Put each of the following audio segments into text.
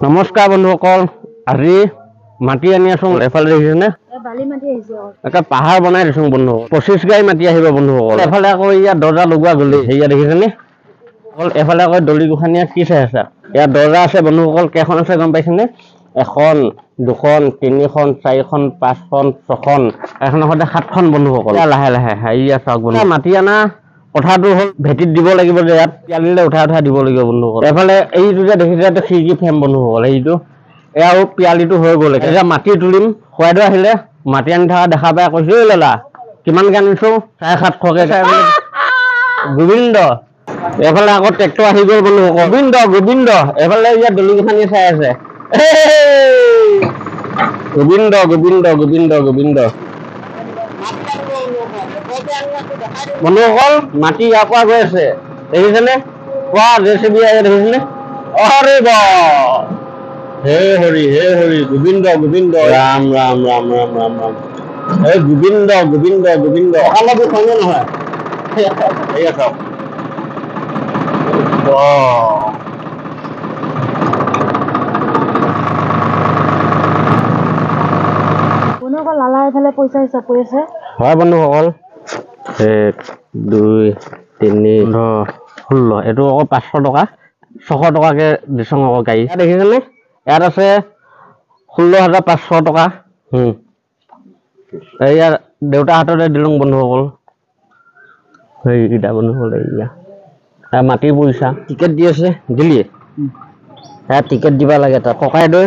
নমস্কাৰ বন্ধুসকল আজি মাটি আনি আছো এফালে দেখিছেনে বালি মাটি আহিছে এটা পাহাৰ বনাই দিছো বন্ধুসকল 25 গাই মাটি আহিব বন্ধুসকল এফালে আকৌ ইয়াত দৰ্জা লগোৱা গলি হেয়া দেখিছেনে অকল এফালে আকৌ দলি গোখানিয়া কি চাই আছে ইয়াত দৰ্জা আছে বন্ধুসকল কেইখন আছে গম পাইছেনে এখন দুখন তিনিখন চাৰিখন পাঁচখন ছখন এখন হতে সাতখন বন্ধুসকল লাহে লাহে হেয়া চাওক বন্ধু মাটি আনা কথাটো হল ভেটিত দিব লাগিব যে ইয়াত পিয়ালিলে উঠাই দিব লাগিব বন্ধুসকল এফালে এইটো যে দেখিছে খিৰিকী ফেম বন্ধুসকল এইটো এয়াও পিয়ালিটো হৈ গ'ল এতিয়া মাটি তুলিম খুৱাইদো আহিলে মাটি আনি থকা দেখা পাই কৈছো ঐ লালা কিমান আনিছো 750কে গোবিন্দ এফালে আকৌ ট্ৰেক্টৰ আহি গ'ল বন্ধুসকল গোবিন্দ এফালে ইয়াত দলি গোখানি চাই আছে গোবিন্দ বন্ধুসকল মাটি ইয়াৰ পৰা গৈ আছে দেখিছেনে কোৱা জেচিবি আহি দেখিছেনে অৰে বা হে হৰি গোবিন্দ ৰাম এই গোবিন্দ অকালতো সৈন্য নহয় এয়া চাওক কোনোবা লালা এফালে পইচা হিচাপ কৰি আছে হয় বন্ধুসকল 1 2 3 16 এইটো আকৌ 500 টকা 600 টকাকে দিছং আকৌ গাড়ী দেখিছেনে ইয়াত আছে 16500 টকা এয়া দেউতা হাততে দিলং বন্ধুসকল এইটা বন্ধুসকল এয়া মাটি পইচা টিকেট দি আছে দিলিয়ে হ্যাঁ টিকেট দিবা লাগে তা ককাই দৈ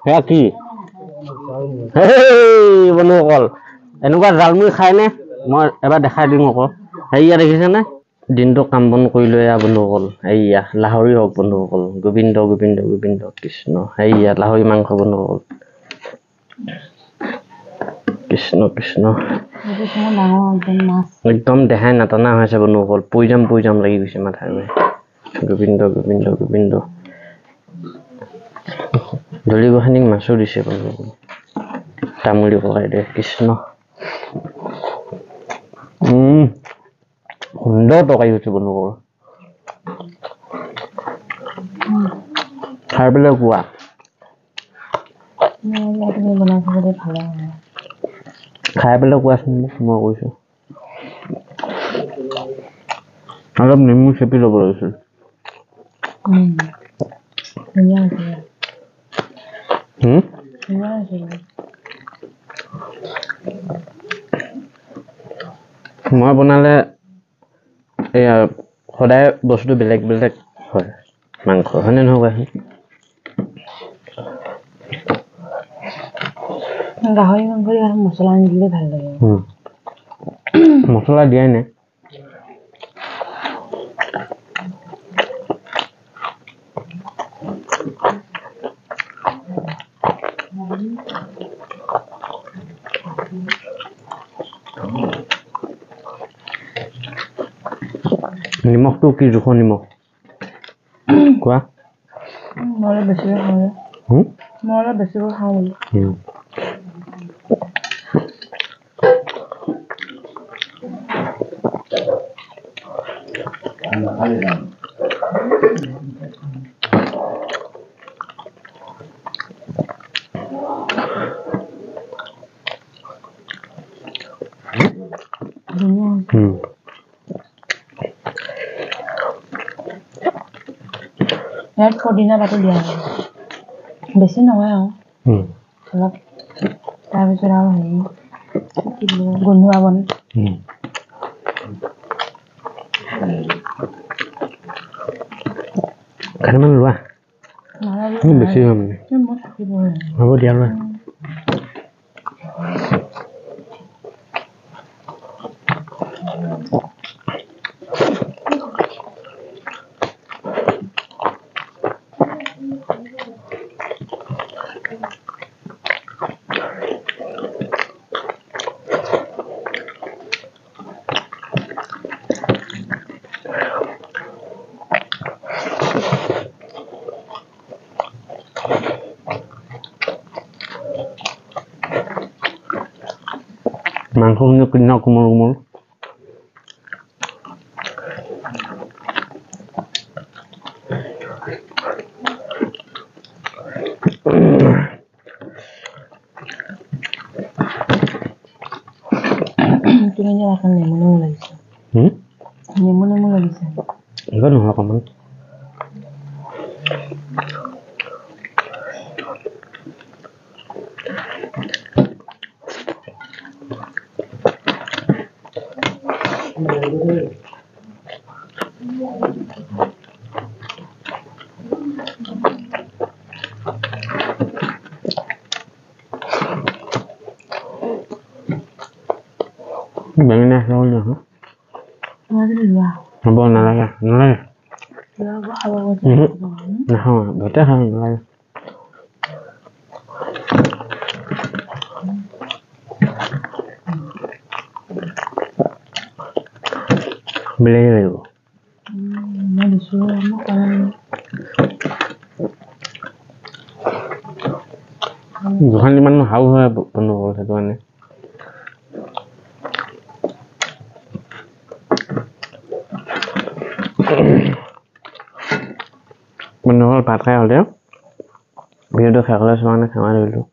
হ্যাঁ কি বন্ধুসকল এনেকুৱা জালমুড়ি খায়নে মই এবাৰ দেখাই দিম আকৌ হেয়া দেখিছেনে দিনটো কাম বন কৰি লৈ বন্ধুসকল এইয়া লাহৰি হওক বন্ধুসকল গোবিন্দ কৃষ্ণ হেয়া লাহৰি মাংস বন্ধুসকল কৃষ্ণ একদম দেখাই নাটানা হৈছে বন্ধুসকল পই যাম লাগি গৈছে মাথাৰ গোবিন্দ দলি গোহানিক মাছো দিছে বন্ধুসকল তামুলী ককাই দে কৃষ্ণ সুন্দৰ তৰকাৰী হৈছে বন্ধুসকল খাই পেলাই কোৱা খাই পেলাই কোৱাচোন মই কৈছো অলপ নেমু চেপি ল'ব লাগিছিল মই বনালে এয়া সদায় বস্তু বেলেগ হয় মাংস হয়নে নহয় গাহৰি মাংস মছলা নিদিলে ভাল লাগে মছলা দিয়াই নাই নিমখটো কি জোখৰ নিমখ কোৱা মই বেছিকৈ খাওঁ ইয়াত পদিনা পাতো দিয়া বেছি নহয় আৰু অলপ তাৰপিছত আৰু হেৰি গোন্ধোৱা বন খালি লোৱা বেছি হ'ব হ'ব দিয়া লোৱা মাংসখিনি কিনা কোমল কিনে এখন নেমু নেমু লাগিছে নেমু নেমু লাগিছে এইবাৰ নহয় অকণমান বেঙেনা খাওঁ নহয় হ'ব নালাগে নালাগে নাখাওঁ ভাতে খাওঁ নালাগে বিলাহী লাগিব গোসাঁনী ইমান হাউ হয় বন্ধুসকল সেইটো কাৰণে বন্ধুসকল ভাত খাই হ'লে ভিডিঅ'টো শেষ হ'লে চোৱা নাই সেৱা ধৰিলোঁ